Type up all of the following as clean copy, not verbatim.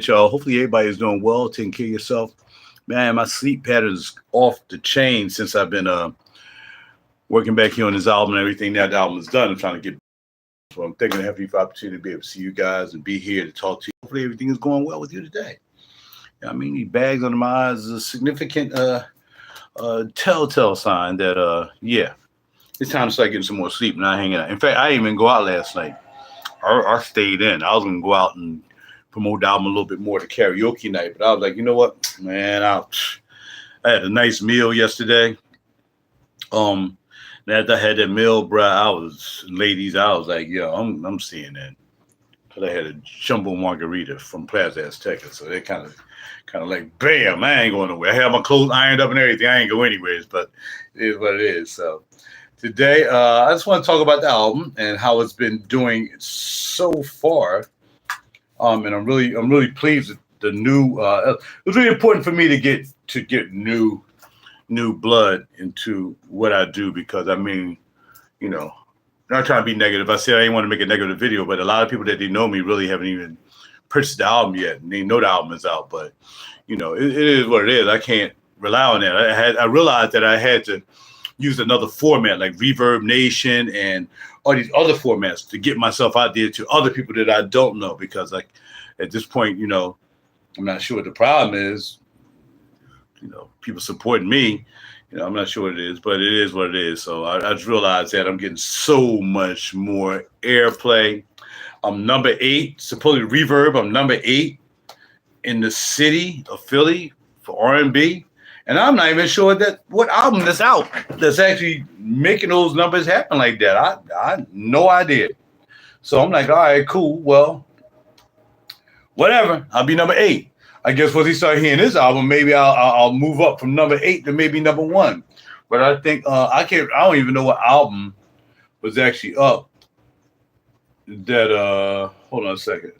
Y'all. Hopefully everybody is doing well, taking care of yourself. Man, my sleep pattern's off the chain since I've been working back here on this album and everything. Now the album is done. I'm trying to get. So I'm thinking I have the opportunity to be able to see you guys and be here to talk to you. Hopefully everything is going well with you today. I mean, these bags under my eyes is a significant telltale sign that yeah, it's time to start getting some more sleep, not hanging out. In fact, I didn't even go out last night. I stayed in. I was gonna go out and promote the album a little bit more to karaoke night, but I was like, you know what, man, I had a nice meal yesterday. Um, and after I had that meal, bro, ladies, I was like, yo, I'm seeing that. Cause I had a jumbo margarita from Plaza Azteca, so they kind of like, bam, I ain't going nowhere. I have my clothes ironed up and everything. I ain't go anyways, but it is what it is. So today, I just want to talk about the album and how it's been doing so far. And I'm really pleased with the new. It was really important for me to get new blood into what I do because I mean, you know, not trying to be negative. I said I didn't want to make a negative video, but a lot of people that they know me really haven't even purchased the album yet, and they know the album is out. But you know, it is what it is. I can't rely on that. I realized that I had to use another format like Reverb Nation and all these other formats to get myself out there to other people that I don't know because like at this point, you know, I'm not sure what the problem is. You know, people supporting me. You know, I'm not sure what it is, but it is what it is. So I just realized that I'm getting so much more airplay. I'm number 8, supposedly Reverb. I'm number 8 in the city of Philly for R&B. And I'm not even sure that what album that's out that's actually making those numbers happen like that. I no idea. So I'm like, all right, cool. Well, whatever. I'll be number 8. I guess once he start hearing this album, maybe I'll move up from number 8 to maybe number 1. But I think I don't even know what album was actually up. That hold on a second.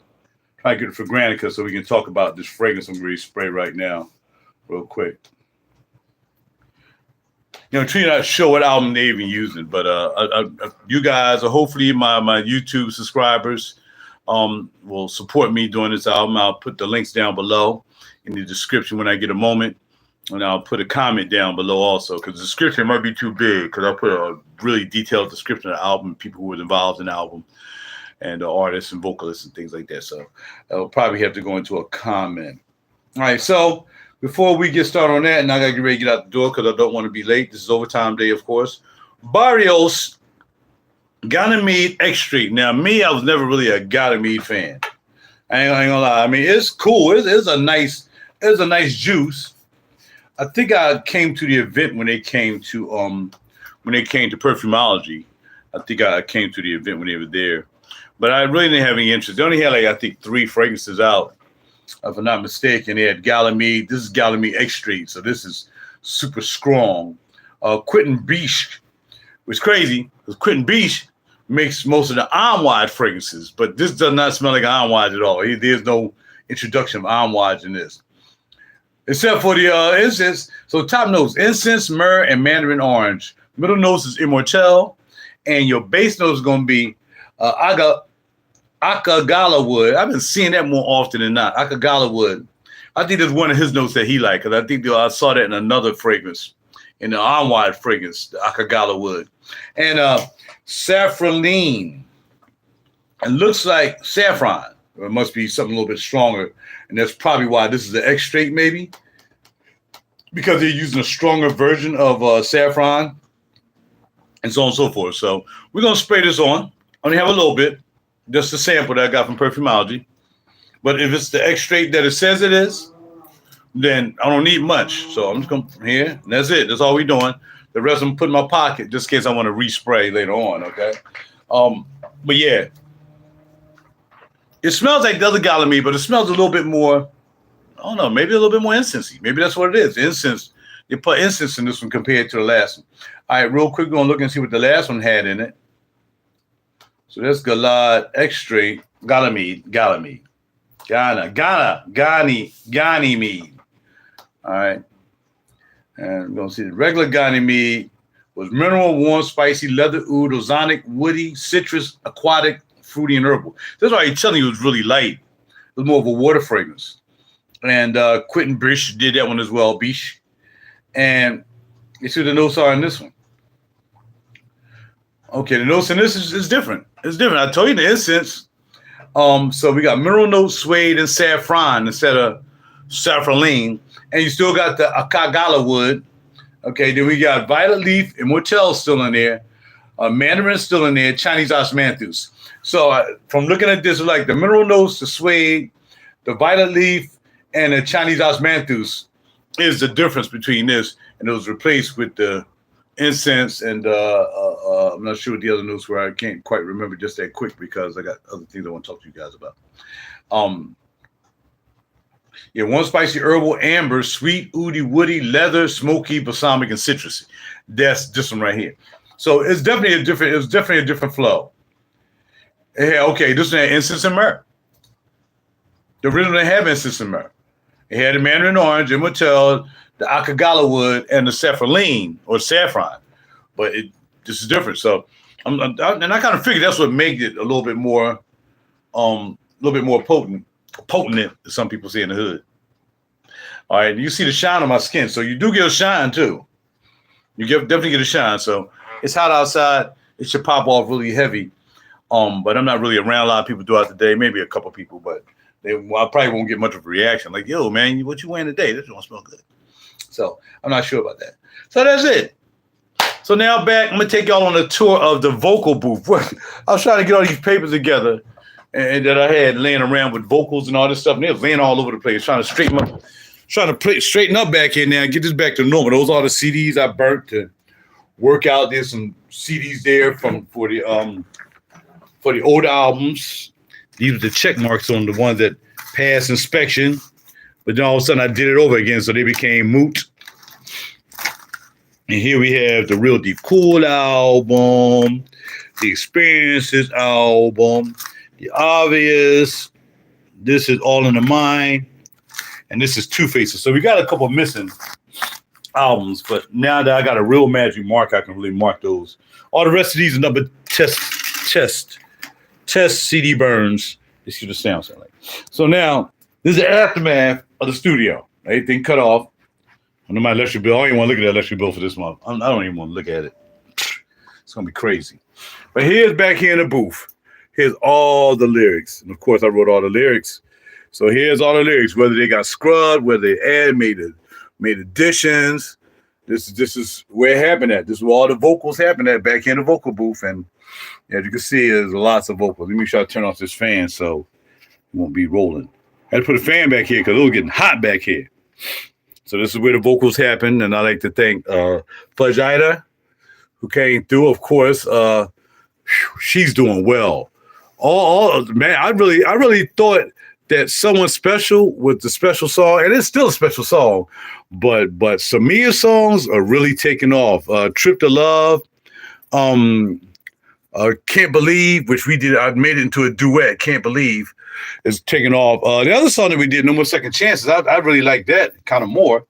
Try to get it for granted so we can talk about this fragrance I'm going to spray right now, real quick. You know, Trina not sure what album they're even using, but you guys, or hopefully my YouTube subscribers, will support me doing this album. I'll put the links down below in the description when I get a moment, and I'll put a comment down below also because the description might be too big because I'll put a really detailed description of the album, people who were involved in the album, and the artists and vocalists and things like that. So I'll probably have to go into a comment. All right, so before we get started on that, and I got to get ready to get out the door because I don't want to be late. This is overtime day, of course. Barrios Ganymede Extra. Now, me, I was never really a Ganymede fan. I ain't gonna lie. I mean, it's cool. It's a nice juice. I think I came to the event when they came to Perfumology. I think I came to the event when they were there, but I really didn't have any interest. They only had like I think 3 fragrances out. If I'm not mistaken, they had Ganymede. This is Ganymede Extra, so this is super strong. Quentin Biche, which is crazy because Quentin Biche makes most of the Amouage fragrances, but this does not smell like Amouage at all. There's no introduction of Amouage in this, except for the incense. So top notes: incense, myrrh, and mandarin orange. Middle notes is immortelle, and your base note is going to be Akagala wood. I've been seeing that more often than not. Akagala wood. I think that's one of his notes that he liked because I think I saw that in another fragrance, in the Amouage fragrance, the Akagala wood, and saffroline. It looks like saffron. It must be something a little bit stronger, and that's probably why this is the extract, maybe because they're using a stronger version of saffron, and so on and so forth. So we're gonna spray this on. I only have a little bit. Just a sample that I got from Perfumology. But if it's the extract that it says it is, then I don't need much. So I'm just going to here. And that's it. That's all we're doing. The rest I'm putting in my pocket just in case I want to respray later on, okay? But yeah. It smells like the other Ganymede, but it smells a little bit more, I don't know, maybe a little bit more incensey. Maybe that's what it is. Incense. You put incense in this one compared to the last one. All right, real quick, we're going to look and see what the last one had in it. So that's Galad Extra Ganymede. Ganymede. All right. And we're going to see the regular Ganymede was mineral, warm, spicy, leather, oud, ozonic, woody, citrus, aquatic, fruity, and herbal. That's why he's telling you it was really light. It was more of a water fragrance. And Quentin Bish did that one as well, Bish. And you see the notes are in this one. Okay, the notes in this is different. It's different. I told you the incense. So we got mineral notes, suede, and saffron instead of saffroline. And you still got the akagala wood. Okay, then we got violet leaf and mortel still in there. Mandarin still in there. Chinese osmanthus. So from looking at this, like the mineral notes, the suede, the violet leaf, and the Chinese osmanthus is the difference between this. And it was replaced with the incense and I'm not sure what the other notes were. I can't quite remember just that quick because I got other things I want to talk to you guys about. Yeah, one spicy herbal, amber, sweet, oody, woody, leather, smoky, balsamic, and citrusy. That's this one right here. So it's definitely a different flow. Yeah, okay, this one had incense and myrrh. The original didn't have incense and myrrh. It had the mandarin orange, and mortel, the akagala wood, and the saffroline or saffron. But this is different. So and I kind of figured that's what made it a little bit more potent, as some people say in the hood. All right, you see the shine on my skin, so you do get a shine too. You definitely get a shine. So it's hot outside. It should pop off really heavy. But I'm not really around a lot of people throughout the day. Maybe a couple people, but I probably won't get much of a reaction. Like, yo, man, what you wearing today? This don't smell good. So I'm not sure about that. So that's it. So now back, I'm gonna take y'all on a tour of the vocal booth. I was trying to get all these papers together and that I had laying around with vocals and all this stuff. And they were laying all over the place, trying to straighten up back here now and get this back to normal. Those are the CDs I burnt to work out. There's some CDs there for the older albums. These are the check marks on the ones that passed inspection. But then all of a sudden I did it over again, so they became moot. And here we have the Real Deep Cool album, the Experiences album, the Obvious. This is All in the Mind. And this is Two Faces. So we got a couple missing albums, but now that I got a real magic mark, I can really mark those. All the rest of these are number test CD burns. This is what the sound like. So now, this is the aftermath of the studio. Everything cut off. I know my electric bill. I don't even want to look at that electric bill for this month. I don't even want to look at it. It's going to be crazy. But here's back here in the booth. Here's all the lyrics. And of course, I wrote all the lyrics. So here's all the lyrics, whether they got scrubbed, whether they made additions. This is where it happened at. This is where all the vocals happened at back here in the vocal booth. And as you can see, there's lots of vocals. Let me make sure I turn off this fan so it won't be rolling. I had to put a fan back here because it was getting hot back here. So this is where the vocals happen, and I like to thank Fudgida, who came through. Of course, she's doing well. Man, I really thought that Someone Special was the special song, and it's still a special song. But Samia's songs are really taking off. Trip to Love, Can't Believe, which we did. I made it into a duet. Can't Believe is taking off. The other song that we did, No More Second Chances, I really like that kind of more.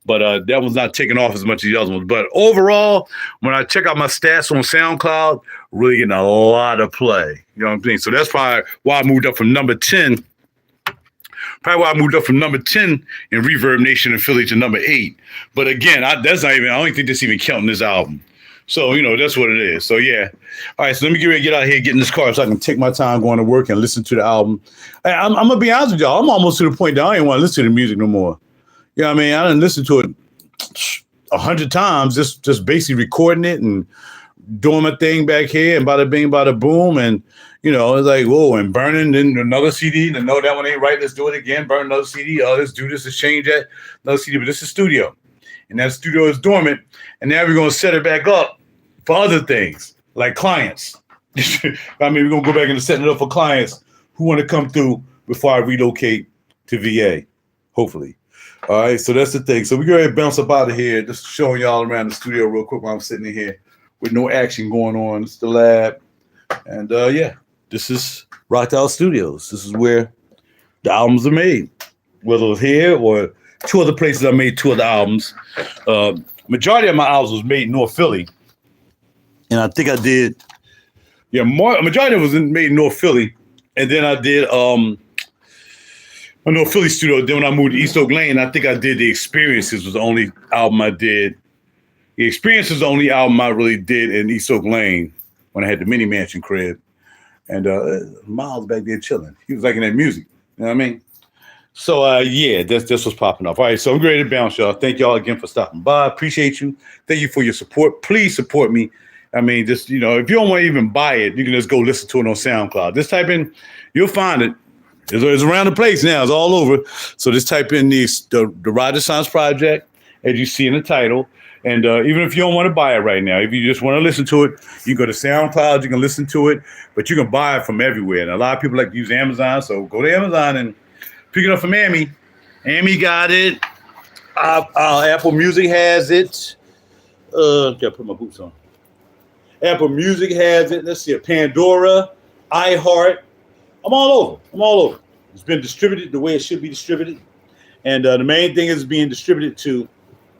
But that one's not taking off as much as the other ones. But overall, when I check out my stats on SoundCloud, really getting a lot of play. You know what I'm saying? So that's probably why I moved up from number 10. Probably why I moved up from number 10 in Reverb Nation in Philly to number 8. But again, I don't think that's even counting this album. So, that's what it is. So, yeah. All right, so let me get out here, get in this car so I can take my time going to work and listen to the album. I'm going to be honest with y'all. I'm almost to the point that I don't want to listen to the music no more. You know what I mean? I done listened to it 100 times, just basically recording it and doing my thing back here and bada bing, bada boom. And, it's like, whoa, and burning then another CD. And no, that one ain't right. Let's do it again. Burn another CD. Let's do this. Let's change that. Another CD. But this is studio. And that studio is dormant. And now we're going to set it back up for other things, like clients. I mean, we're going to go back and set it up for clients who want to come through before I relocate to VA, hopefully. All right, so that's the thing. So we're going to bounce up out of here, just showing y'all around the studio real quick while I'm sitting in here with no action going on. It's the lab. And, this is RaJuR Studios. This is where the albums are made, whether it's here or two other places I made two of the albums. Majority of my albums was made in North Philly. And I think I did, majority of it was made in North Philly. And then I did I know Philly studio. Then when I moved to East Oak Lane, I think I did The Experiences was the only album I did. The Experience is the only album I really did in East Oak Lane when I had the mini mansion crib. And Miles back there chilling. He was liking that music. You know what I mean? So yeah, this was popping off. All right, so I'm ready to bounce, y'all. Thank y'all again for stopping by. Appreciate you. Thank you for your support. Please support me. I mean, just, you know, if you don't want to even buy it, you can just go listen to it on SoundCloud. Just type in, you'll find it. It's around the place now. It's all over. So just type in the Rajaissance project, as you see in the title. And even if you don't want to buy it right now, if you just want to listen to it, you can go to SoundCloud, you can listen to it, but you can buy it from everywhere. And a lot of people like to use Amazon, so go to Amazon and pick it up from Amy. Amy got it. Apple Music has it. Gotta put my boots on. Apple Music has it. Let's see, Pandora, iHeart. I'm all over. It's been distributed the way it should be distributed. And the main thing is being distributed to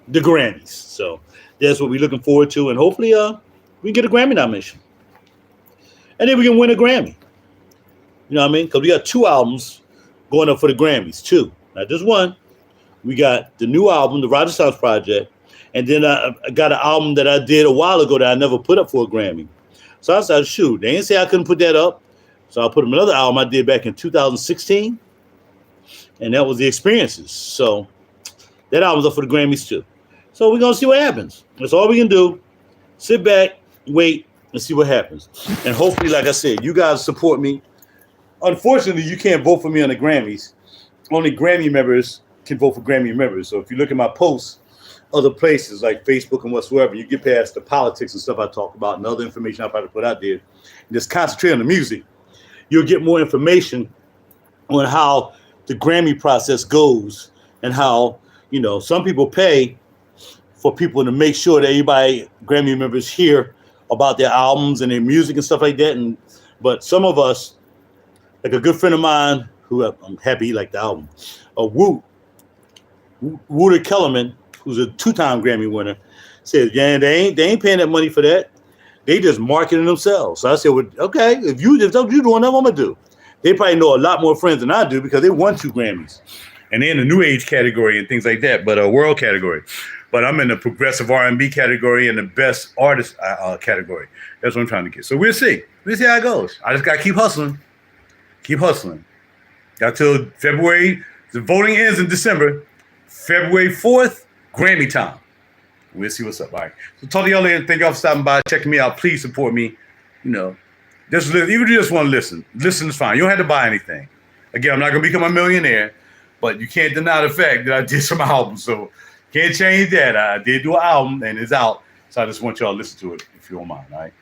the Grammys. So that's what we're looking forward to. And hopefully we can get a Grammy nomination. And then we can win a Grammy. You know what I mean? Because we got 2 albums going up for the Grammys. 2. Not just 1. We got the new album, the Rajaissance Project. And then I got an album that I did a while ago that I never put up for a Grammy. So I said, shoot, they didn't say I couldn't put that up. So I put up another album I did back in 2016. And that was The Experiences. So that album's up for the Grammys too. So we're going to see what happens. That's all we can do. Sit back, wait, and see what happens. And hopefully, like I said, you guys support me. Unfortunately, you can't vote for me on the Grammys. Only Grammy members can vote for Grammy members. So if you look at my posts, other places like Facebook and whatsoever, you get past the politics and stuff I talk about and other information I probably put out there, and just concentrate on the music, you'll get more information on how the Grammy process goes and how, you know, some people pay for people to make sure that everybody, Grammy members, hear about their albums and their music and stuff like that. But some of us, like a good friend of mine, who I'm happy he liked the album, Wooter Kellerman, who's a 2-time Grammy winner, said, yeah, they ain't paying that money for that. They just marketing themselves. So I said, well, okay, if you doing that, what I'm gonna do. They probably know a lot more friends than I do because they won 2 Grammys. And they're in the new age category and things like that, but a world category. But I'm in the progressive R&B category and the best artist category. That's what I'm trying to get. So we'll see. We'll see how it goes. I just got to keep hustling. Keep hustling. Got till February. The voting ends in December. February 4th, Grammy time. We'll see what's up. All right. So talk to y'all later. Thank y'all for stopping by, checking me out. Please support me. You know, just even if you just want to listen. Listen is fine. You don't have to buy anything. Again, I'm not going to become a millionaire, but you can't deny the fact that I did some albums. So can't change that. I did do an album and it's out. So I just want y'all to listen to it if you don't mind. All right.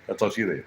I'll talk to you later.